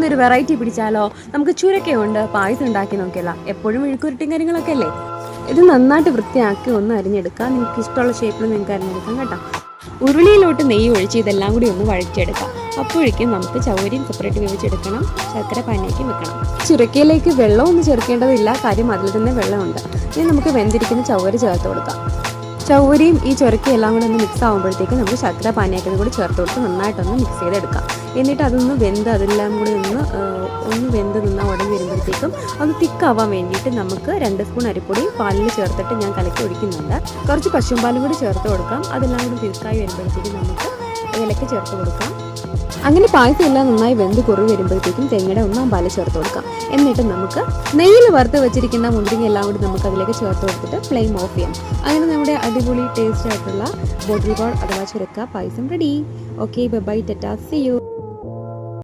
ഇന്നൊരു വെറൈറ്റി പിടിച്ചാലോ? നമുക്ക് ചുരക്കയുണ്ട്, പായസം ഉണ്ടാക്കി നോക്കിയല്ല. എപ്പോഴും മെഴുക്കുരുട്ടിയും കാര്യങ്ങളൊക്കെ അല്ലേ. ഇത് നന്നായിട്ട് വൃത്തിയാക്കി ഒന്ന് അരിഞ്ഞെടുക്കാം. നിങ്ങൾക്ക് ഇഷ്ടമുള്ള ഷേപ്പിൽ നിങ്ങൾക്ക് അരിഞ്ഞെടുക്കാം കേട്ടോ. ഉരുളിയിലോട്ട് നെയ്യ് ഒഴിച്ച് ഇതെല്ലാം കൂടി ഒന്ന് വഴറ്റിയെടുക്കാം. അപ്പോഴേക്കും നമുക്ക് ചവ്വരിയും സെപ്പറേറ്റ് വേവിച്ചെടുക്കണം, ശർക്കര പാനിയാക്കി വെക്കണം. ചുരക്കയിലേക്ക് വെള്ളമൊന്നും ചേർക്കേണ്ടതില്ല, കാര്യം അതിൽ തന്നെ വെള്ളമുണ്ട്. ഇനി നമുക്ക് വെന്തിരിക്കുന്ന ചവ്വരി ചേർത്ത് കൊടുക്കാം. ചവ്വരിയും ഈ ചുരക്കയും എല്ലാം കൂടി ഒന്ന് മിക്സ് ആകുമ്പോഴത്തേക്കും നമുക്ക് ശർക്കര പാനിയാക്കിയത് കൂടി ചേർത്ത് കൊടുത്ത് നന്നായിട്ടൊന്ന് മിക്സ് ചെയ്തെടുക്കാം. എന്നിട്ട് അതൊന്ന് വെന്ത് അതെല്ലാം കൂടി ഒന്ന് വെന്ത് നിന്ന് ഉടഞ്ഞ് വരുമ്പോഴത്തേക്കും ഒന്ന് തിക്കാവാൻ വേണ്ടിയിട്ട് നമുക്ക് 2 സ്പൂൺ അരിപ്പൊടി പാലിൽ ചേർത്തിട്ട് ഞാൻ കലക്കി ഒഴിക്കുന്നുണ്ട്. കുറച്ച് പശുമ്പാലും കൂടി ചേർത്ത് കൊടുക്കാം. അതെല്ലാം കൂടി തിക്കായി വരുമ്പോഴത്തേക്കും നമുക്ക് ഇലക്ക് ചേർത്ത് കൊടുക്കാം. അങ്ങനെ പായസം എല്ലാം നന്നായി വെന്ത് കുറവ് വരുമ്പോഴത്തേക്കും തേങ്ങയുടെ 1/4 പാല് ചേർത്ത് കൊടുക്കാം. എന്നിട്ട് നമുക്ക് നെയ്യിൽ വറുത്ത് വെച്ചിരിക്കുന്ന മുന്തിരിങ്ങ എല്ലാം കൂടി നമുക്ക് അതിലേക്ക് ചേർത്ത് കൊടുത്തിട്ട് ഫ്ലെയിം ഓഫ് ചെയ്യാം. അങ്ങനെ നമ്മുടെ അടിപൊളി ടേസ്റ്റ് ആയിട്ടുള്ള ബോട്ടിൽ ഗോൾഡ് അഥവാ ചുരക്ക payasam ready. Okay, bye bye, tata, see U.